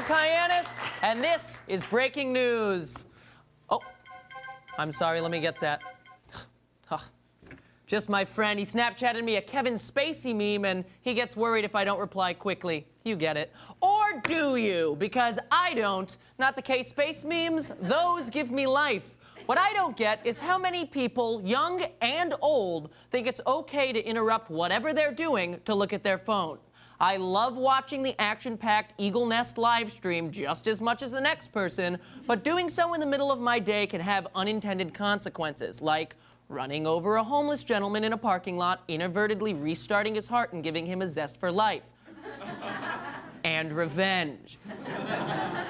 Kiaunis, and this is breaking news. Oh, I'm sorry, let me get that. Just my friend, he Snapchatted me a Kevin Spacey meme, and he gets worried if I don't reply quickly. You get it. Or do you? Because I don't. Not the K-Space memes, those give me life. What I don't get is how many people, young and old, think it's okay to interrupt whatever they're doing to look at their phone. I love watching the action-packed Eagle Nest live stream just as much as the next person, but doing so in the middle of my day can have unintended consequences, like running over a homeless gentleman in a parking lot, inadvertently restarting his heart and giving him a zest for life. And revenge.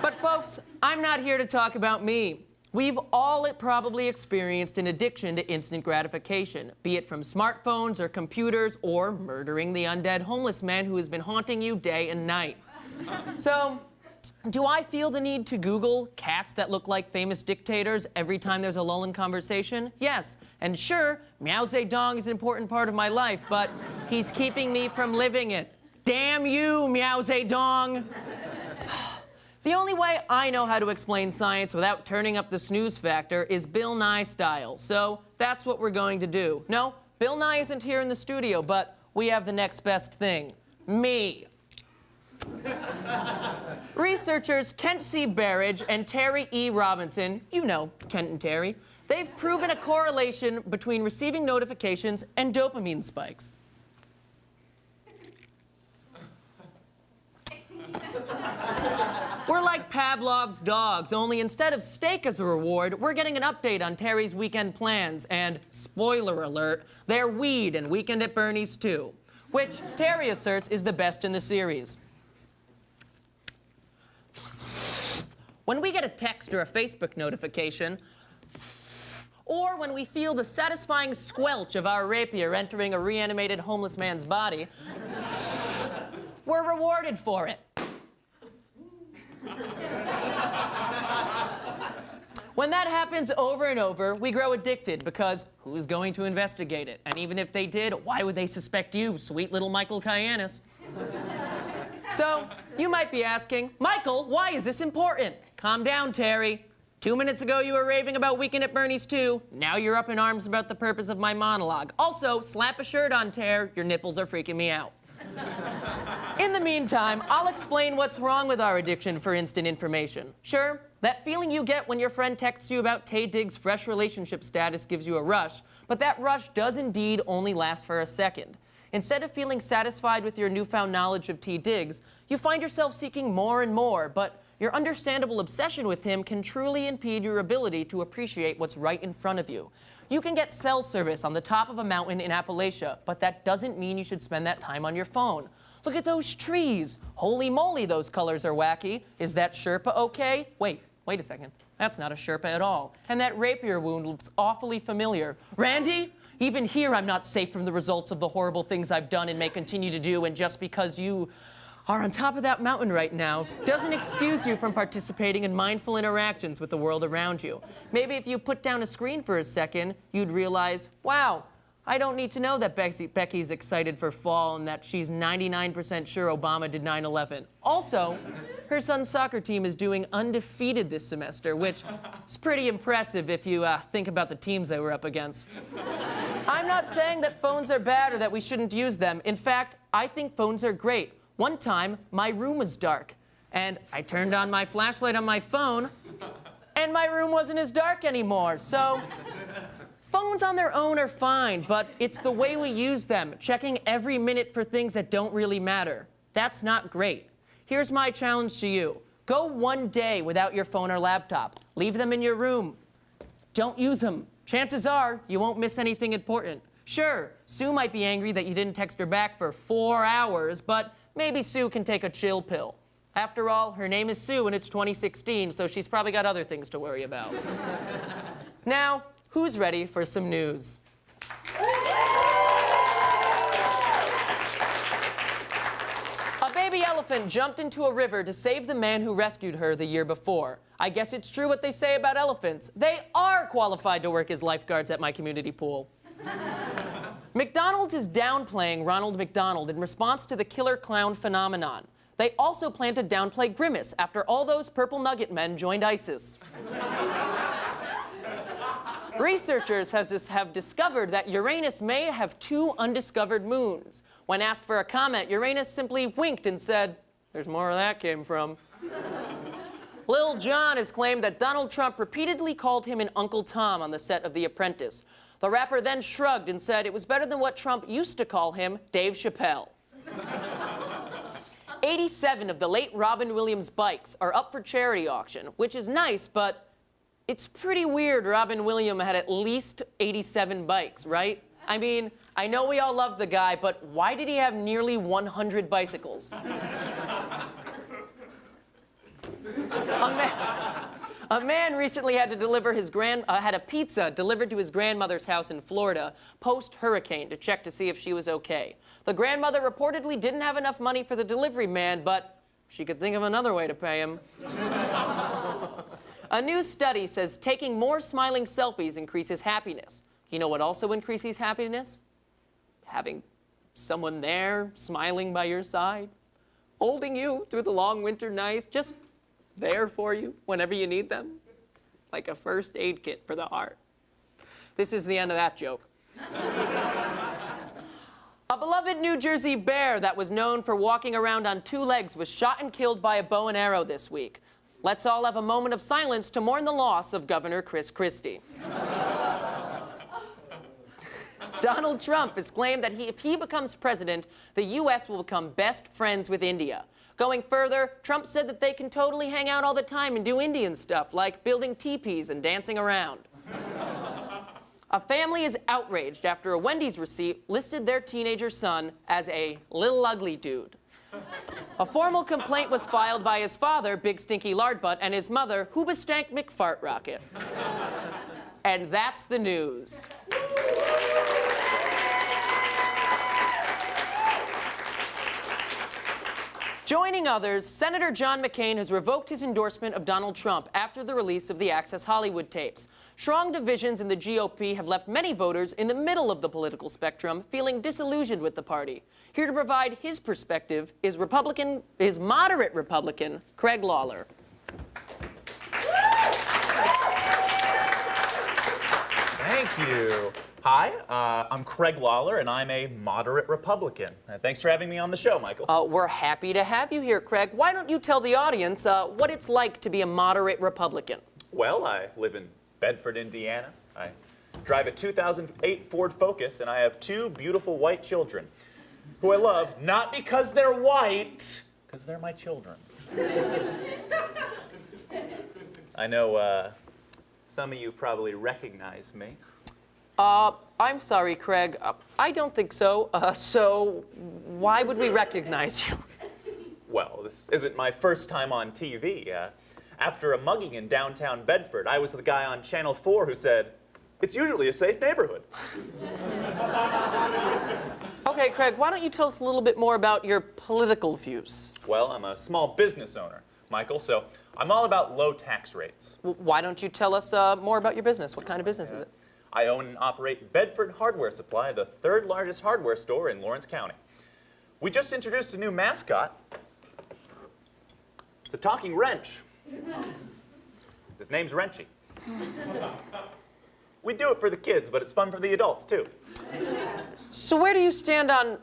But folks, I'm not here to talk about me. We've all probably experienced an addiction to instant gratification, be it from smartphones or computers or murdering the undead homeless man who has been haunting you day and night. So, do I feel the need to Google cats that look like famous dictators every time there's a lull in conversation? Yes. And sure, Mao Zedong is an important part of my life, but he's keeping me from living it. Damn you, Mao Zedong! The only way I know how to explain science without turning up the snooze factor is Bill Nye style, so that's what we're going to do. No, Bill Nye isn't here in the studio, but we have the next best thing. Me. Researchers Kent C. Barrage and Terry E. Robinson, you know Kent and Terry, they've proven a correlation between receiving notifications and dopamine spikes. We're like Pavlov's dogs, only instead of steak as a reward, we're getting an update on Terry's weekend plans, and, spoiler alert, they're weed and Weekend at Bernie's too, which Terry asserts is the best in the series. When we get a text or a Facebook notification, or when we feel the satisfying squelch of our rapier entering a reanimated homeless man's body, we're rewarded for it. When that happens over and over, we grow addicted because who's going to investigate it? And even if they did, why would they suspect you, sweet little Michael Kiaunis? So, you might be asking, Michael, why is this important? Calm down, Terry. 2 minutes ago, you were raving about Weekend at Bernie's too. Now you're up in arms about the purpose of my monologue. Also, slap a shirt on, Ter. Your nipples are freaking me out. In the meantime, I'll explain what's wrong with our addiction for instant information. Sure, that feeling you get when your friend texts you about Tay Diggs' fresh relationship status gives you a rush, but that rush does indeed only last for a second. Instead of feeling satisfied with your newfound knowledge of T. Diggs, you find yourself seeking more and more, but your understandable obsession with him can truly impede your ability to appreciate what's right in front of you. You can get cell service on the top of a mountain in Appalachia, but that doesn't mean you should spend that time on your phone. Look at those trees. Holy moly, those colors are wacky. Is that Sherpa okay? Wait a second. That's not a Sherpa at all. And that rapier wound looks awfully familiar. Randy? Even here, I'm not safe from the results of the horrible things I've done and may continue to do, and just because you are on top of that mountain right now doesn't excuse you from participating in mindful interactions with the world around you. Maybe if you put down a screen for a second, you'd realize, wow, I don't need to know that Becky's excited for fall and that she's 99% sure Obama did 9/11. Also, her son's soccer team is doing undefeated this semester, which is pretty impressive if you think about the teams they were up against. I'm not saying that phones are bad or that we shouldn't use them. In fact, I think phones are great. One time, my room was dark, and I turned on my flashlight on my phone, and my room wasn't as dark anymore. So, phones on their own are fine, but it's the way we use them, checking every minute for things that don't really matter. That's not great. Here's my challenge to you. Go 1 day without your phone or laptop. Leave them in your room. Don't use them. Chances are, you won't miss anything important. Sure, Sue might be angry that you didn't text her back for 4 hours, but maybe Sue can take a chill pill. After all, her name is Sue and it's 2016, so she's probably got other things to worry about. Now, who's ready for some news? A baby elephant jumped into a river to save the man who rescued her the year before. I guess it's true what they say about elephants. They are qualified to work as lifeguards at my community pool. McDonald's is downplaying Ronald McDonald in response to the killer clown phenomenon. They also plan to downplay Grimace after all those purple nugget men joined ISIS. Researchers have discovered that Uranus may have 2 undiscovered moons. When asked for a comment, Uranus simply winked and said, "There's more where that came from." Lil Jon has claimed that Donald Trump repeatedly called him an Uncle Tom on the set of The Apprentice. The rapper then shrugged and said it was better than what Trump used to call him, Dave Chappelle. 87 of the late Robin Williams bikes are up for charity auction, which is nice, but it's pretty weird Robin Williams had at least 87 bikes, right? I mean, I know we all love the guy, but why did he have nearly 100 bicycles? A man recently had to deliver had a pizza delivered to his grandmother's house in Florida post-hurricane to check to see if she was okay. The grandmother reportedly didn't have enough money for the delivery man, but she could think of another way to pay him. A new study says taking more smiling selfies increases happiness. You know what also increases happiness? Having someone there smiling by your side, holding you through the long winter nights, just there for you whenever you need them, like a first aid kit for the heart. This is the end of that joke. A beloved New Jersey bear that was known for walking around on 2 legs was shot and killed by a bow and arrow this week. Let's all have a moment of silence to mourn the loss of Governor Chris Christie. Donald Trump has claimed that if he becomes president, the U.S. will become best friends with India. Going further, Trump said that they can totally hang out all the time and do Indian stuff, like building teepees and dancing around. A family is outraged after a Wendy's receipt listed their teenager son as a little ugly dude. A formal complaint was filed by his father, Big Stinky Lardbutt, and his mother, Hoobastank McFartrocket. And that's the news. Joining others, Senator John McCain has revoked his endorsement of Donald Trump after the release of the Access Hollywood tapes. Strong divisions in the GOP have left many voters in the middle of the political spectrum feeling disillusioned with the party. Here to provide his perspective is moderate Republican, Craig Lawler. Thank you. Hi, I'm Craig Lawler, and I'm a moderate Republican. Thanks for having me on the show, Michael. We're happy to have you here, Craig. Why don't you tell the audience what it's like to be a moderate Republican? Well, I live in Bedford, Indiana. I drive a 2008 Ford Focus, and I have 2 beautiful white children who I love, not because they're white, because they're my children. I know some of you probably recognize me. I'm sorry, Craig. I don't think so. So why would we recognize you? Well, this isn't my first time on TV. After a mugging in downtown Bedford, I was the guy on Channel 4 who said, "It's usually a safe neighborhood." Okay, Craig, why don't you tell us a little bit more about your political views? Well, I'm a small business owner, Michael, so I'm all about low tax rates. Why don't you tell us more about your business? What kind of business is it? I own and operate Bedford Hardware Supply, the 3rd largest hardware store in Lawrence County. We just introduced a new mascot. It's a talking wrench. His name's Wrenchy. We do it for the kids, but it's fun for the adults, too. So where do you stand on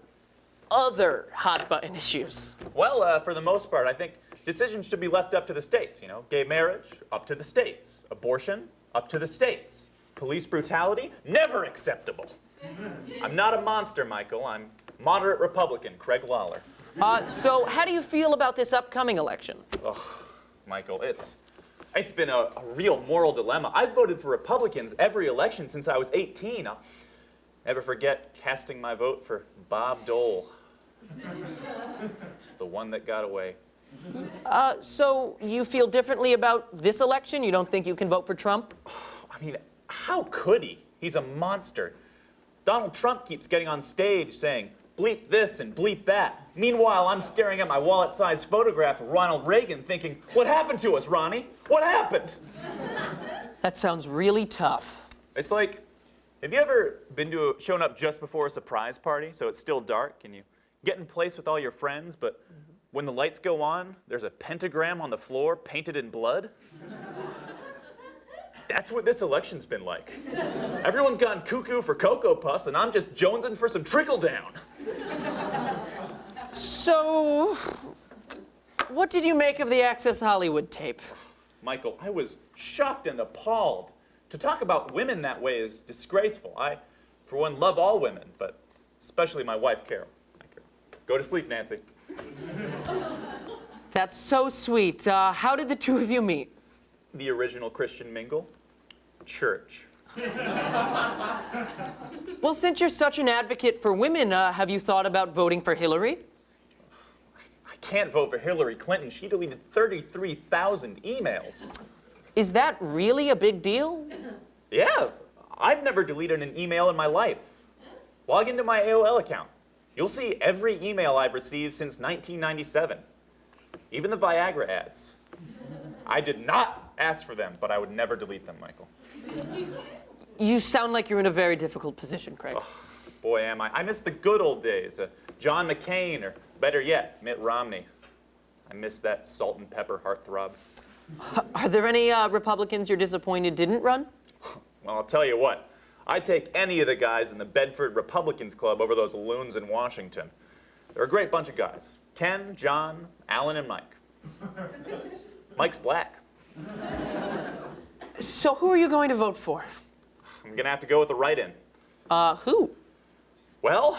other hot-button issues? Well, for the most part, I think decisions should be left up to the states, you know. Gay marriage, up to the states. Abortion, up to the states. Police brutality, never acceptable. I'm not a monster, Michael. I'm moderate Republican, Craig Lawler. So how do you feel about this upcoming election? Ugh, Michael, it's been a real moral dilemma. I've voted for Republicans every election since I was 18. I'll never forget casting my vote for Bob Dole. The one that got away. So you feel differently about this election? You don't think you can vote for Trump? I mean, how could he? He's a monster. Donald Trump keeps getting on stage saying, bleep this and bleep that. Meanwhile, I'm staring at my wallet-sized photograph of Ronald Reagan thinking, what happened to us, Ronnie? What happened? That sounds really tough. It's like, have you ever shown up just before a surprise party, so it's still dark, and you get in place with all your friends, but when the lights go on, there's a pentagram on the floor painted in blood? That's what this election's been like. Everyone's gone cuckoo for Cocoa Puffs, and I'm just jonesing for some trickle down. So, what did you make of the Access Hollywood tape? Michael, I was shocked and appalled. To talk about women that way is disgraceful. I, for one, love all women, but especially my wife, Carol. Go to sleep, Nancy. That's so sweet. How did the two of you meet? The original Christian mingle? Church. Well, since you're such an advocate for women, have you thought about voting for Hillary? I can't vote for Hillary Clinton. She deleted 33,000 emails. Is that really a big deal? Yeah, I've never deleted an email in my life. Log into my AOL account. You'll see every email I've received since 1997. Even the Viagra ads. I did not ask for them, but I would never delete them, Michael. You sound like you're in a very difficult position, Craig. Oh, boy, am I. I miss the good old days. John McCain, or better yet, Mitt Romney. I miss that salt and pepper heartthrob. Are there any Republicans you're disappointed didn't run? Well, I'll tell you what. I'd take any of the guys in the Bedford Republicans Club over those loons in Washington. They're a great bunch of guys. Ken, John, Alan, and Mike. Mike's black. So who are you going to vote for? I'm going to have to go with the write-in. Who? Well,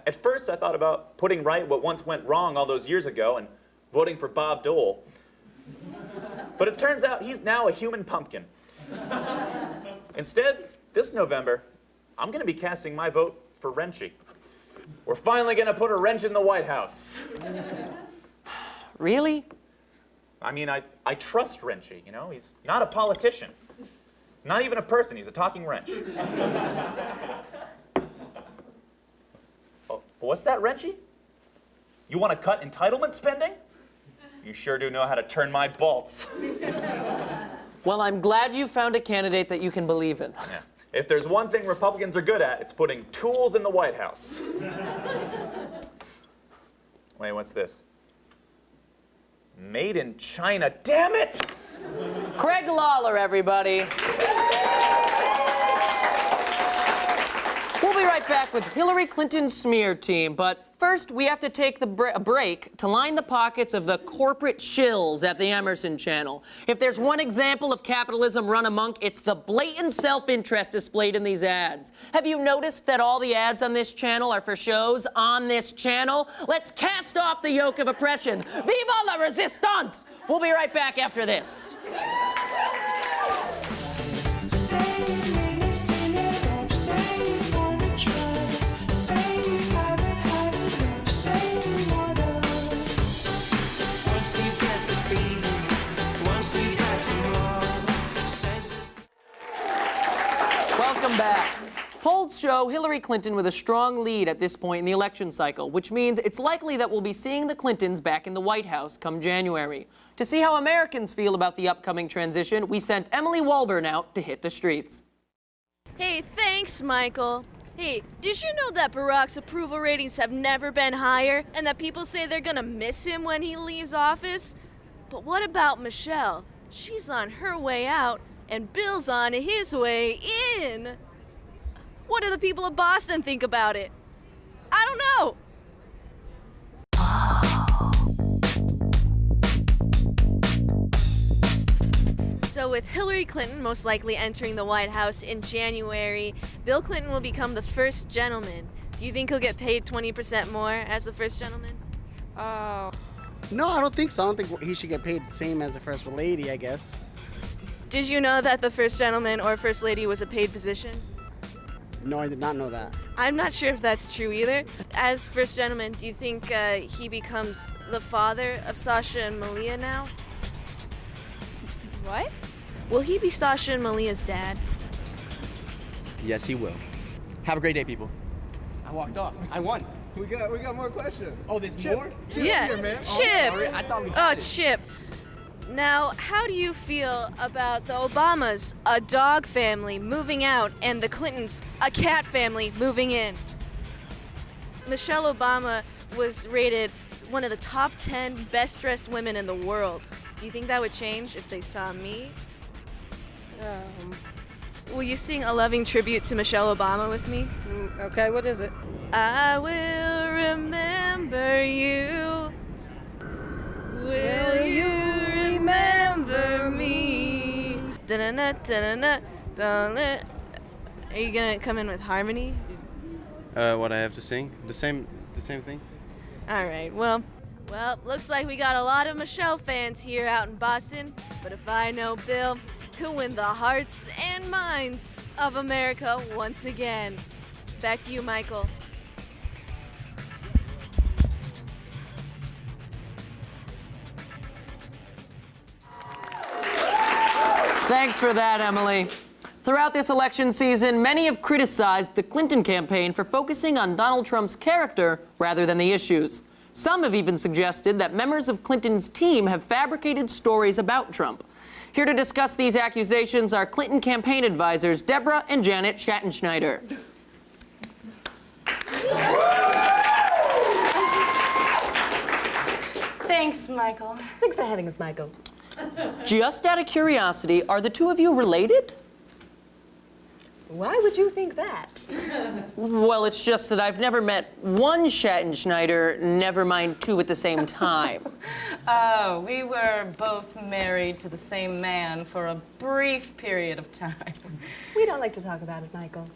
at first I thought about putting right what once went wrong all those years ago and voting for Bob Dole. But it turns out he's now a human pumpkin. Instead, this November, I'm going to be casting my vote for Renchi. We're finally going to put a wrench in the White House. Really? I mean, I trust Renchi, you know? He's not a politician. He's not even a person. He's a talking wrench. Oh, what's that, Renchi? You want to cut entitlement spending? You sure do know how to turn my bolts. Well, I'm glad you found a candidate that you can believe in. Yeah. If there's one thing Republicans are good at, it's putting tools in the White House. Wait, what's this? Made in China. Damn it! Craig Lawler, everybody. We'll be right back with Hillary Clinton's smear team, but first we have to take a break to line the pockets of the corporate shills at the Emerson Channel. If there's one example of capitalism run amok, it's the blatant self-interest displayed in these ads. Have you noticed that all the ads on this channel are for shows on this channel? Let's cast off the yoke of oppression. Viva la resistance! We'll be right back after this. Welcome back. Polls show Hillary Clinton with a strong lead at this point in the election cycle, which means it's likely that we'll be seeing the Clintons back in the White House come January. To see how Americans feel about the upcoming transition, we sent Emily Walburn out to hit the streets. Hey, thanks, Michael. Hey, did you know that Barack's approval ratings have never been higher and that people say they're gonna miss him when he leaves office? But what about Michelle? She's on her way out and Bill's on his way in. What do the people of Boston think about it? I don't know. So with Hillary Clinton most likely entering the White House in January, Bill Clinton will become the first gentleman. Do you think he'll get paid 20% more as the first gentleman? No, I don't think so. I don't think he should get paid the same as the first lady, I guess. Did you know that the first gentleman or first lady was a paid position? No, I did not know that. I'm not sure if that's true either. As first gentleman, do you think he becomes the father of Sasha and Malia now? What? Will he be Sasha and Malia's dad? Yes, he will. Have a great day, people. I walked off. I won. We got more questions. Oh, there's Chip. more? Chip Yeah, here, man. Chip. Sorry, I thought we Oh, did it. Chip. Now, how do you feel about the Obamas, a dog family, moving out, and the Clintons, a cat family, moving in? Michelle Obama was rated one of the top 10 best dressed women in the world. Do you think that would change if they saw me? Will you sing a loving tribute to Michelle Obama with me? Okay, what is it? I will remember you. Will you remember me? Da-na-na, da-na-na, da-na. Are you gonna come in with harmony? What I have to sing? The same thing? All right, well, looks like we got a lot of Michelle fans here out in Boston. But if I know Bill, he'll win the hearts and minds of America once again. Back to you, Michael. Thanks for that, Emily. Throughout this election season, many have criticized the Clinton campaign for focusing on Donald Trump's character rather than the issues. Some have even suggested that members of Clinton's team have fabricated stories about Trump. Here to discuss these accusations are Clinton campaign advisors Deborah and Janet Schattenschneider. Thanks, Michael. Thanks for having us, Michael. Just out of curiosity, are the two of you related? Why would you think that? Well, it's just that I've never met one Schattenschneider, never mind two at the same time. Oh, we were both married to the same man for a brief period of time. We don't like to talk about it, Michael.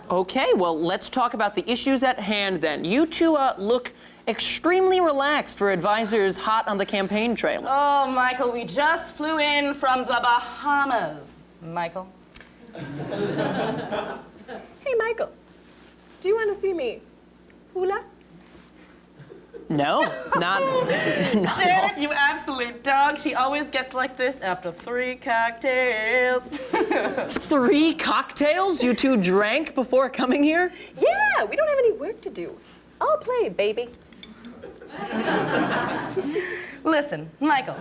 Okay, well, let's talk about the issues at hand then. You two look extremely relaxed for advisors hot on the campaign trail. Oh, Michael, we just flew in from the Bahamas. Michael. Hey, Michael. Do you want to see me hula? No, not Janet, you absolute dog. She always gets like this after 3 cocktails. 3 cocktails you two drank before coming here? Yeah, we don't have any work to do. I'll play, baby. Listen, Michael,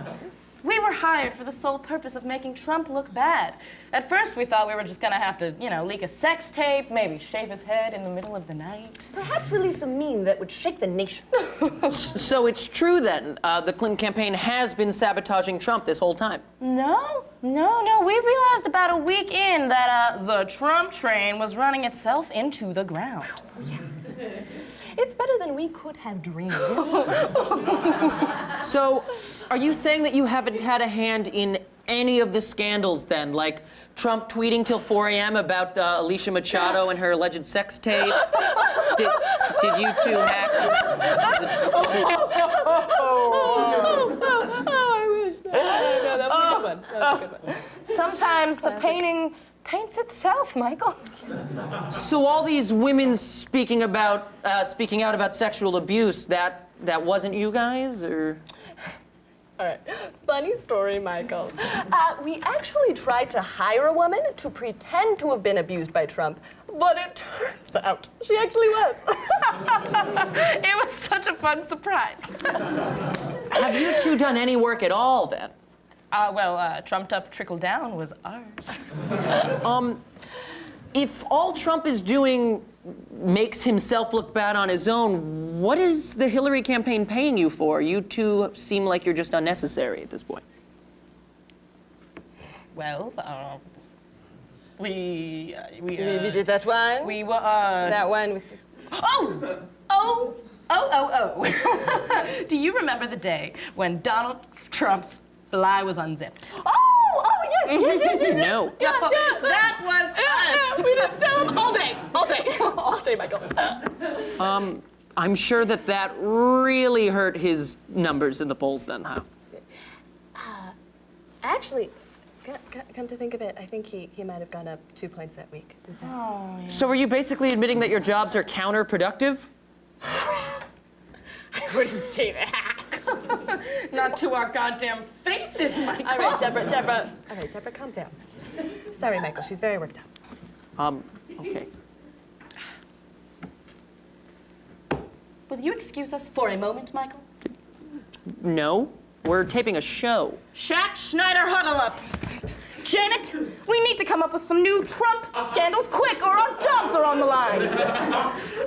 we were hired for the sole purpose of making Trump look bad. At first, we thought we were just gonna have to, leak a sex tape, maybe shave his head in the middle of the night. Perhaps release a meme that would shake the nation. So it's true then, the Clinton campaign has been sabotaging Trump this whole time? No. We realized about a week in that the Trump train was running itself into the ground. It's better than we could have dreamed. So, are you saying that you haven't had a hand in any of the scandals then? Like Trump tweeting till 4 a.m. about Alicia Machado and her alleged sex tape? Did you two hack? Sometimes the painting paints itself, Michael. So all these women speaking out about sexual abuse, that wasn't you guys, or? All right, funny story, Michael. We actually tried to hire a woman to pretend to have been abused by Trump, but it turns out she actually was. It was such a fun surprise. Have you two done any work at all then? Trumped Up Trickle Down was ours. If all Trump is doing makes himself look bad on his own, what is the Hillary campaign paying you for? You two seem like you're just unnecessary at this point. Well, we did that one? We were, That one with Oh! Do you remember the day when Donald Trump's fly was unzipped? Oh, yes. No. That was us. We didn't tell him all day, Michael. I'm sure that really hurt his numbers in the polls then, huh? Actually, come to think of it, I think he might have gone up 2 points that week. So are you basically admitting that your jobs are counterproductive? I wouldn't say that. Not to our goddamn faces, Michael. All right, Deborah. All right, Deborah, calm down. Sorry, Michael, she's very worked up. Okay. Will you excuse us for a moment, Michael? No, we're taping a show. Schneider, huddle up. Janet, we need to come up with some new Trump scandals quick, or our jobs are on the line.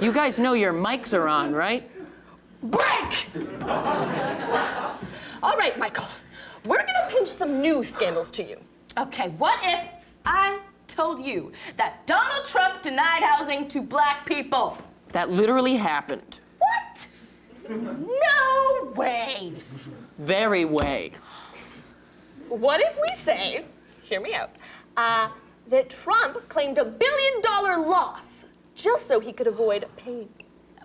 You guys know your mics are on, right? Break! All right, Michael. We're gonna pinch some new scandals to you. Okay, what if I told you that Donald Trump denied housing to black people? That literally happened. What? No way. Very way. What if we say, hear me out, that Trump claimed $1 billion loss just so he could avoid paying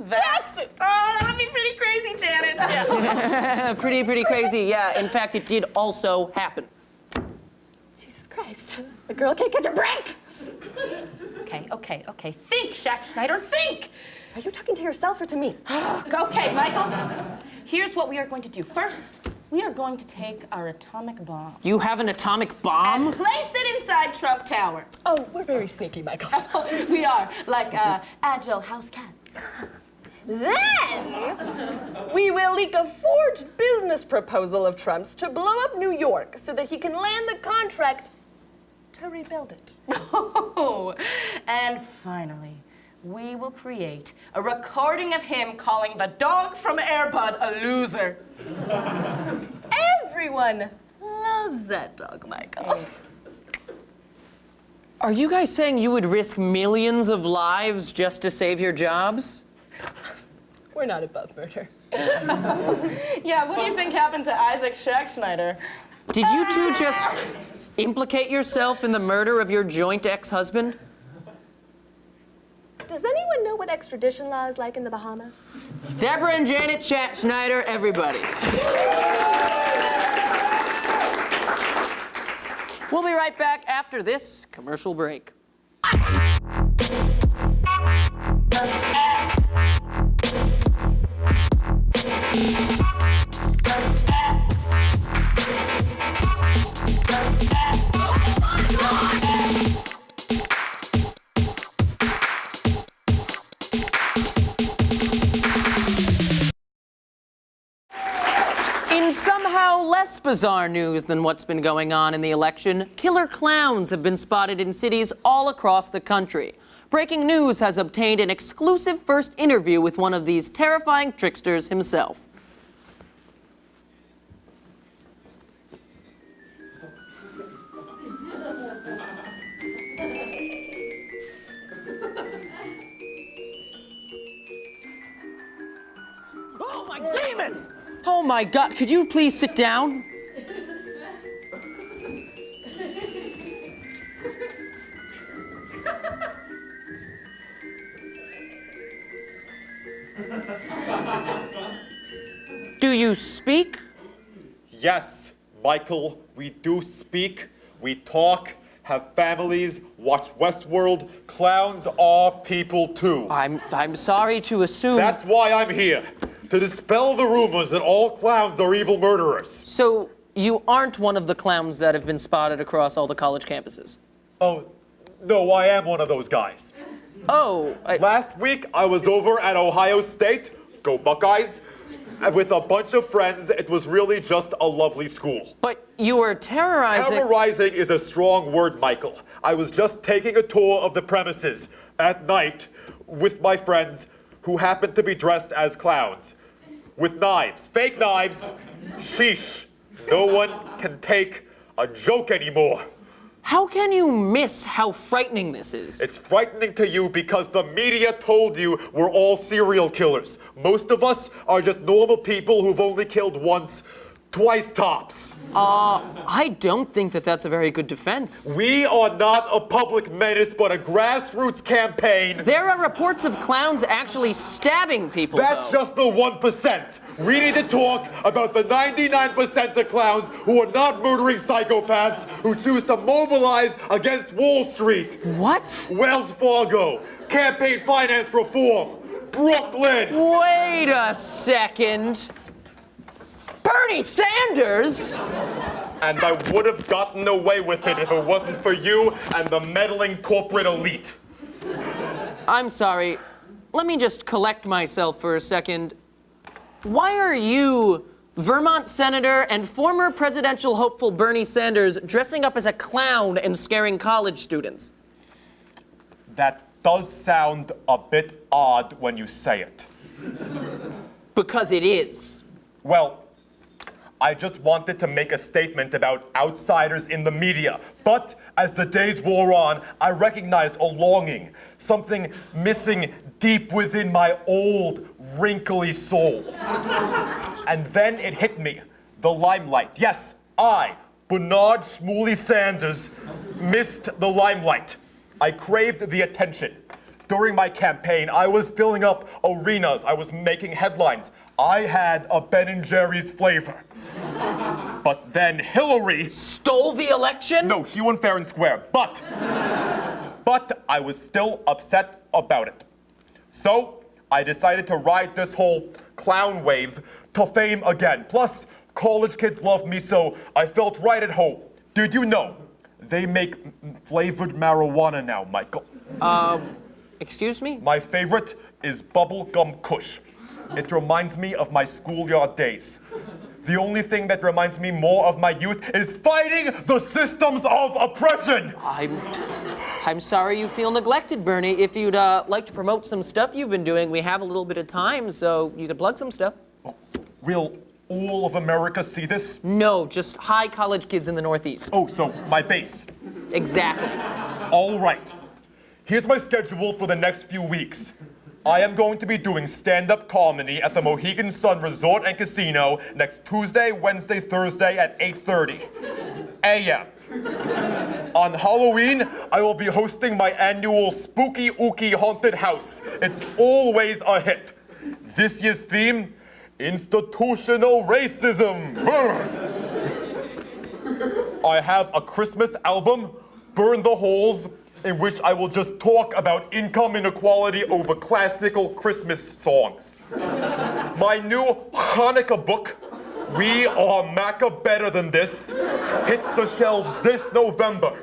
taxes? Oh, that would be pretty crazy, Janet. Yeah. Pretty crazy, yeah. In fact, it did also happen. Jesus Christ. The girl can't catch a break. Okay. Think, Shaq Schneider, think. Are you talking to yourself or to me? Okay, Michael. Here's what we are going to do. First, we are going to take our atomic bomb. You have an atomic bomb? And place it inside Trump Tower. Oh, we're very sneaky, Michael. We are, like agile house cats. Then we will leak a forged business proposal of Trump's to blow up New York so that he can land the contract to rebuild it. Oh, and finally, we will create a recording of him calling the dog from Air Bud a loser. Everyone loves that dog, Michael. Are you guys saying you would risk millions of lives just to save your jobs? We're not above murder. Yeah, what do you think happened to Isaac Schachschneider? Did you two just implicate yourself in the murder of your joint ex-husband? Does anyone know what extradition law is like in the Bahamas? Deborah and Janet Schneider, everybody. We'll be right back after this commercial break. In somehow less bizarre news than what's been going on in the election, killer clowns have been spotted in cities all across the country. Breaking News has obtained an exclusive first interview with one of these terrifying tricksters himself. Oh, my demon! Oh my God, could you please sit down? Do you speak? Yes, Michael, we do speak, we talk, have families, watch Westworld. Clowns are people too. I'm sorry to assume. That's why I'm here, to dispel the rumors that all clowns are evil murderers. So you aren't one of the clowns that have been spotted across all the college campuses? Oh, no, I am one of those guys. Oh, Last week, I was over at Ohio State, go Buckeyes, and with a bunch of friends. It was really just a lovely school. But you were terrorizing... Terrorizing is a strong word, Michael. I was just taking a tour of the premises at night with my friends who happened to be dressed as clowns. With knives, fake knives. Sheesh, no one can take a joke anymore. How can you miss how frightening this is? It's frightening to you because the media told you we're all serial killers. Most of us are just normal people who've only killed once, twice tops. I don't think that that's a very good defense. We are not a public menace, but a grassroots campaign. There are reports of clowns actually stabbing people, That's just the 1%. We need to talk about the 99% of clowns who are not murdering psychopaths who choose to mobilize against Wall Street. What? Wells Fargo, campaign finance reform, Brooklyn. Wait a second. Bernie Sanders? And I would have gotten away with it if it wasn't for you and the meddling corporate elite. I'm sorry. Let me just collect myself for a second. Why are you Vermont Senator and former presidential hopeful Bernie Sanders dressing up as a clown and scaring college students. That does sound a bit odd when you say it. Because it is. Well, I just wanted to make a statement about outsiders in the media. But as the days wore on, I recognized a longing, something missing deep within my old, wrinkly soul. And then it hit me, the limelight. Yes, I, Bernard Shmuley Sanders, missed the limelight. I craved the attention. During my campaign, I was filling up arenas. I was making headlines. I had a Ben & Jerry's flavor. But then Hillary stole the election? No, she won fair and square. But I was still upset about it. So I decided to ride this whole clown wave to fame again. Plus, college kids love me, so I felt right at home. Did you know they make flavored marijuana now, Michael? Excuse me? My favorite is bubblegum kush. It reminds me of my schoolyard days. The only thing that reminds me more of my youth is fighting the systems of oppression. I'm sorry you feel neglected, Bernie. If you'd like to promote some stuff you've been doing, we have a little bit of time, so you could plug some stuff. Will all of America see this? No, just high college kids in the Northeast. Oh, so my base. Exactly. All right. Here's my schedule for the next few weeks. I am going to be doing stand-up comedy at the Mohegan Sun Resort and Casino next Tuesday, Wednesday, Thursday at 8:30 a.m. On Halloween, I will be hosting my annual Spooky Ooky Haunted House. It's always a hit. This year's theme, institutional racism. I have a Christmas album, Burn the Holes, in which I will just talk about income inequality over classical Christmas songs. My new Hanukkah book, We Are Macca Better Than This, hits the shelves this November.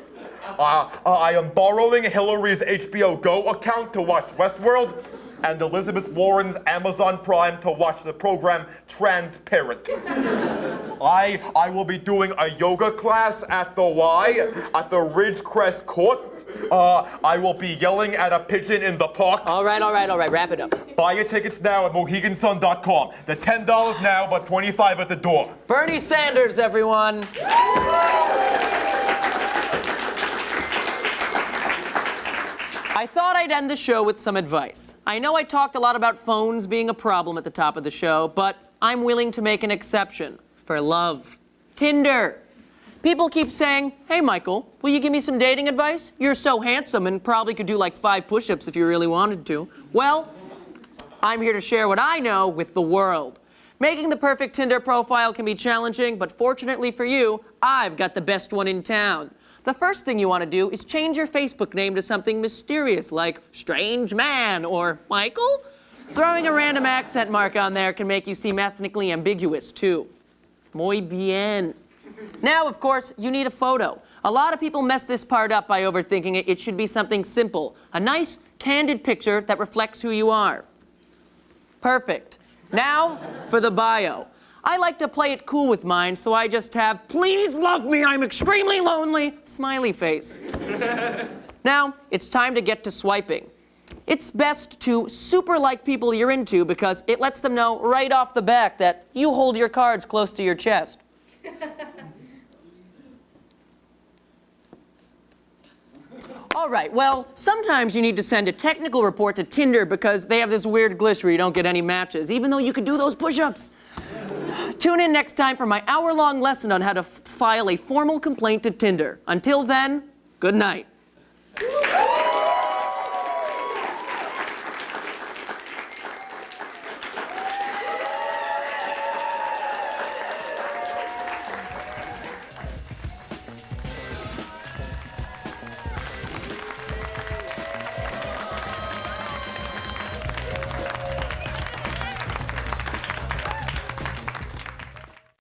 I am borrowing Hillary's HBO Go account to watch Westworld and Elizabeth Warren's Amazon Prime to watch the program Transparent. I will be doing a yoga class at the Y at the Ridgecrest Court. I will be yelling at a pigeon in the park. All right, wrap it up. Buy your tickets now at mohegansun.com. They're $10 now, but $25 at the door. Bernie Sanders, everyone. I thought I'd end the show with some advice. I know I talked a lot about phones being a problem at the top of the show, but I'm willing to make an exception for love. Tinder. People keep saying, hey, Michael, will you give me some dating advice? You're so handsome and probably could do like 5 push-ups if you really wanted to. Well, I'm here to share what I know with the world. Making the perfect Tinder profile can be challenging, but fortunately for you, I've got the best one in town. The first thing you want to do is change your Facebook name to something mysterious like Strange Man or Michael. Throwing a random accent mark on there can make you seem ethnically ambiguous, too. Muy bien. Now, of course, you need a photo. A lot of people mess this part up by overthinking it. It should be something simple. A nice, candid picture that reflects who you are. Perfect. Now, for the bio. I like to play it cool with mine, so I just have, please love me, I'm extremely lonely, smiley face. Now, it's time to get to swiping. It's best to super like people you're into because it lets them know right off the bat that you hold your cards close to your chest. All right, well, sometimes you need to send a technical report to Tinder because they have this weird glitch where you don't get any matches, even though you could do those push-ups. Tune in next time for my hour-long lesson on how to file a formal complaint to Tinder. Until then, good night.